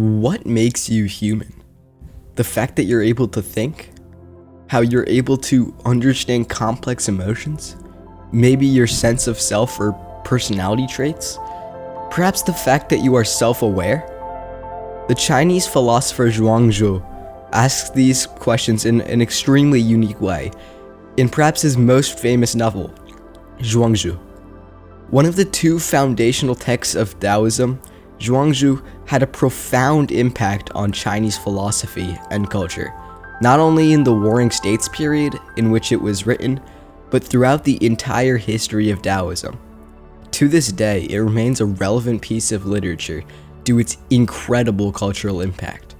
What makes you human? The fact that you're able to think? How you're able to understand complex emotions? Maybe your sense of self or personality traits? Perhaps the fact that you are self-aware? The Chinese philosopher Zhuang Zhou asks these questions in an extremely unique way, in perhaps his most famous novel, Zhuang Zhou. One of the two foundational texts of Taoism, Zhuang Zhou had a profound impact on Chinese philosophy and culture, not only in the Warring States period in which it was written, but throughout the entire history of Taoism. To this day, it remains a relevant piece of literature due to its incredible cultural impact.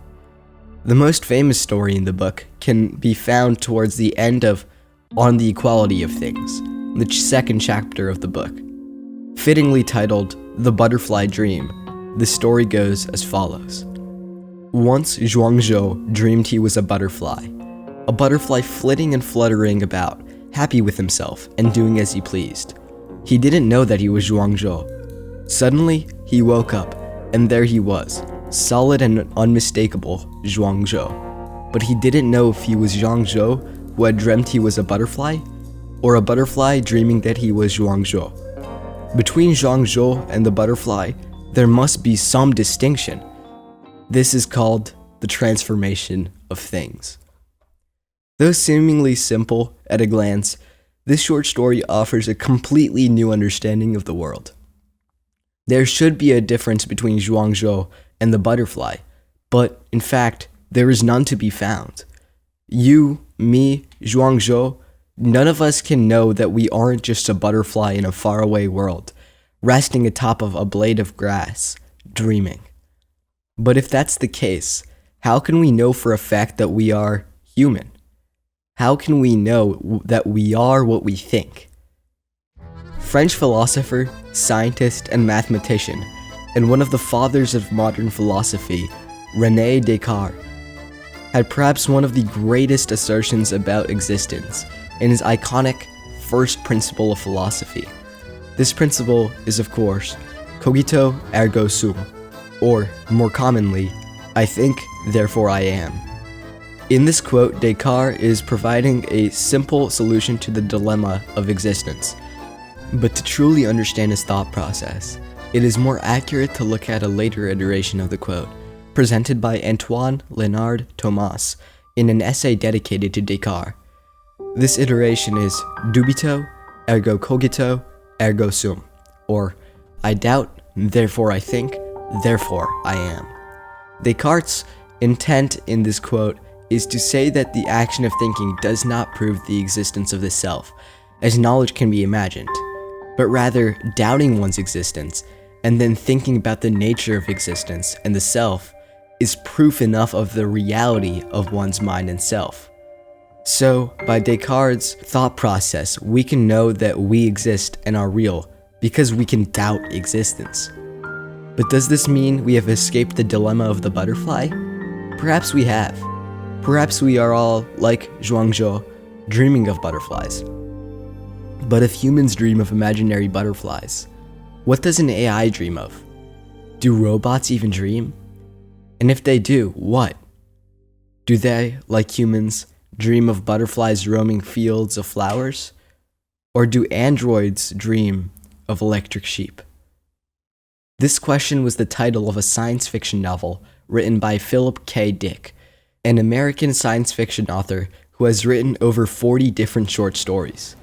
The most famous story in the book can be found towards the end of On the Equality of Things, the second chapter of the book. Fittingly titled The Butterfly Dream, the story goes as follows. Once Zhuang Zhou dreamed he was a butterfly flitting and fluttering about, happy with himself and doing as he pleased. He didn't know that he was Zhuang Zhou. Suddenly, he woke up, and there he was, solid and unmistakable Zhuang Zhou. But he didn't know if he was Zhuang Zhou who had dreamt he was a butterfly, or a butterfly dreaming that he was Zhuang Zhou. Between Zhuang Zhou and the butterfly, there must be some distinction. This is called the transformation of things. Though seemingly simple at a glance, this short story offers a completely new understanding of the world. There should be a difference between Zhuang Zhou and the butterfly, but in fact, there is none to be found. You, me, Zhuang Zhou, none of us can know that we aren't just a butterfly in a faraway world, resting atop of a blade of grass, dreaming. But if that's the case, how can we know for a fact that we are human? How can we know that we are what we think? French philosopher, scientist, and mathematician, and one of the fathers of modern philosophy, René Descartes, had perhaps one of the greatest assertions about existence in his iconic first principle of philosophy. This principle is, of course, cogito ergo sum, or more commonly, I think, therefore I am. In this quote, Descartes is providing a simple solution to the dilemma of existence. But to truly understand his thought process, it is more accurate to look at a later iteration of the quote, presented by Antoine Léonard Thomas in an essay dedicated to Descartes. This iteration is dubito ergo cogito ergo sum, or I doubt, therefore I think, therefore I am. Descartes' intent in this quote is to say that the action of thinking does not prove the existence of the self, as knowledge can be imagined, but rather doubting one's existence and then thinking about the nature of existence and the self is proof enough of the reality of one's mind and self. So, by Descartes' thought process, we can know that we exist and are real because we can doubt existence. But does this mean we have escaped the dilemma of the butterfly? Perhaps we have. Perhaps we are all, like Zhuang Zhou, dreaming of butterflies. But if humans dream of imaginary butterflies, what does an AI dream of? Do robots even dream? And if they do, what? Do they, like humans, dream of butterflies roaming fields of flowers? Or do androids dream of electric sheep? This question was the title of a science fiction novel written by Philip K. Dick, an American science fiction author who has written over 40 different short stories.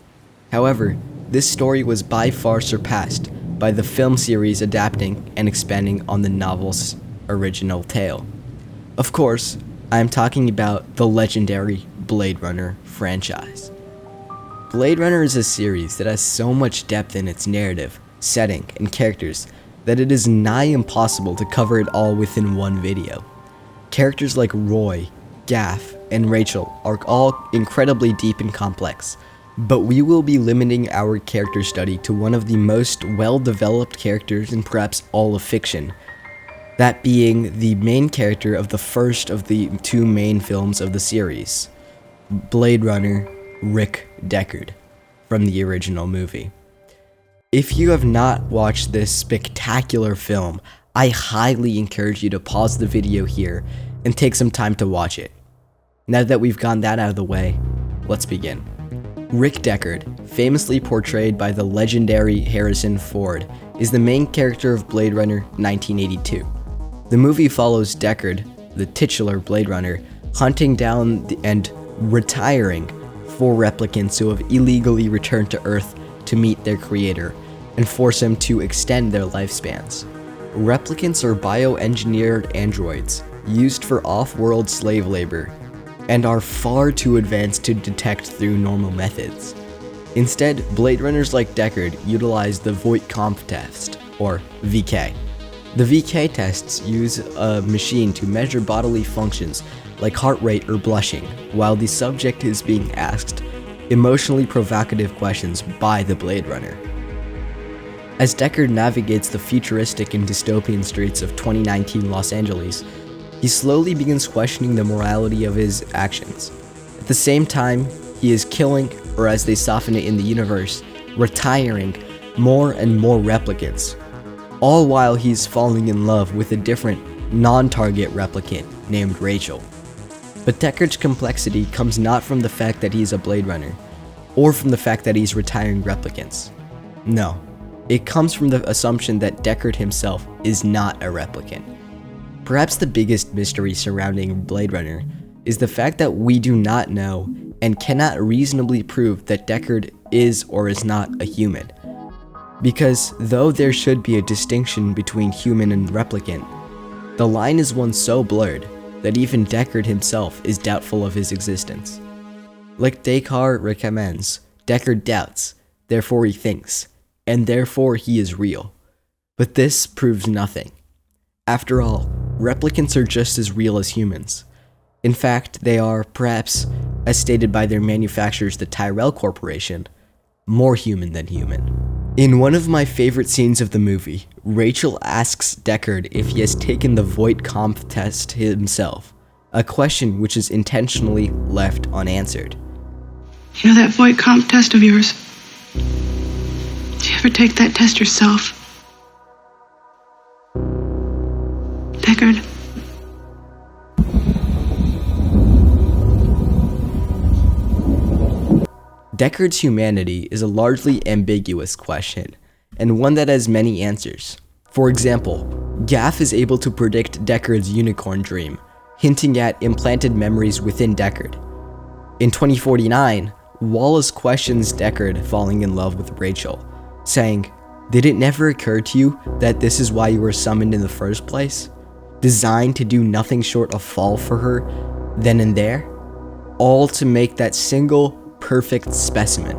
However, this story was by far surpassed by the film series adapting and expanding on the novel's original tale. Of course, I am talking about the legendary Blade Runner franchise. Blade Runner is a series that has so much depth in its narrative, setting, and characters that it is nigh impossible to cover it all within one video. Characters like Roy, Gaff, and Rachel are all incredibly deep and complex, but we will be limiting our character study to one of the most well-developed characters in perhaps all of fiction, that being the main character of the first of the two main films of the series, Blade Runner, Rick Deckard, from the original movie. If you have not watched this spectacular film, I highly encourage you to pause the video here and take some time to watch it. Now that we've gotten that out of the way, let's begin. Rick Deckard, famously portrayed by the legendary Harrison Ford, is the main character of Blade Runner 1982. The movie follows Deckard, the titular Blade Runner, hunting down and retiring 4 replicants who have illegally returned to Earth to meet their creator and force him to extend their lifespans. Replicants are bioengineered androids used for off-world slave labor and are far too advanced to detect through normal methods. Instead, Blade Runners like Deckard utilize the Voight-Kampff test, or VK. The VK tests use a machine to measure bodily functions like heart rate or blushing, while the subject is being asked emotionally provocative questions by the Blade Runner. As Deckard navigates the futuristic and dystopian streets of 2019 Los Angeles, he slowly begins questioning the morality of his actions. At the same time, he is killing, or as they soften it in the universe, retiring more and more replicants, all while he's falling in love with a different, non-target replicant named Rachel. But Deckard's complexity comes not from the fact that he's a Blade Runner, or from the fact that he's retiring replicants. No, it comes from the assumption that Deckard himself is not a replicant. Perhaps the biggest mystery surrounding Blade Runner is the fact that we do not know and cannot reasonably prove that Deckard is or is not a human. Because though there should be a distinction between human and replicant, the line is one so blurred that even Deckard himself is doubtful of his existence. Like Descartes recommends, Deckard doubts, therefore he thinks, and therefore he is real. But this proves nothing. After all, replicants are just as real as humans. In fact, they are, perhaps, as stated by their manufacturers, the Tyrell Corporation, more human than human. In one of my favorite scenes of the movie, Rachel asks Deckard if he has taken the Voight-Kampff test himself, a question which is intentionally left unanswered. You know that Voight-Kampff test of yours? Did you ever take that test yourself? Deckard? Deckard's humanity is a largely ambiguous question, and one that has many answers. For example, Gaff is able to predict Deckard's unicorn dream, hinting at implanted memories within Deckard. In 2049, Wallace questions Deckard falling in love with Rachel, saying, "Did it never occur to you that this is why you were summoned in the first place? Designed to do nothing short of fall for her, then and there? All to make that single, perfect specimen.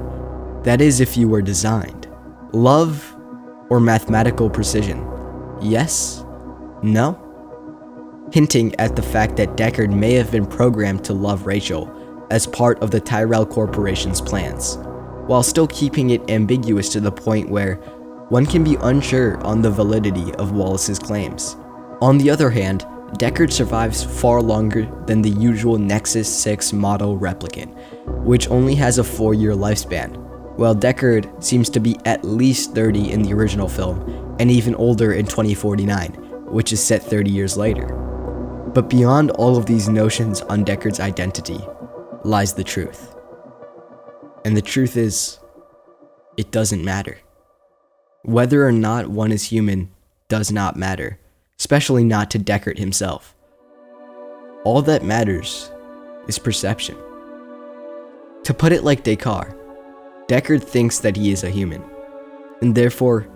That is if you were designed. Love or mathematical precision? Yes? No?" Hinting at the fact that Deckard may have been programmed to love Rachel as part of the Tyrell Corporation's plans, while still keeping it ambiguous to the point where one can be unsure on the validity of Wallace's claims. On the other hand, Deckard survives far longer than the usual Nexus 6 model replicant, which only has a 4-year lifespan, while Deckard seems to be at least 30 in the original film, and even older in 2049, which is set 30 years later. But beyond all of these notions on Deckard's identity lies the truth. And the truth is, it doesn't matter. Whether or not one is human does not matter, especially not to Deckard himself. All that matters is perception. To put it like Descartes, Deckard thinks that he is a human, and therefore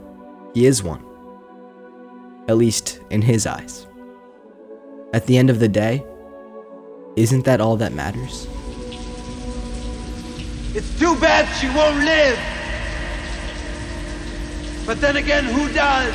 he is one. At least in his eyes. At the end of the day, isn't that all that matters? It's too bad she won't live. But then again, who does?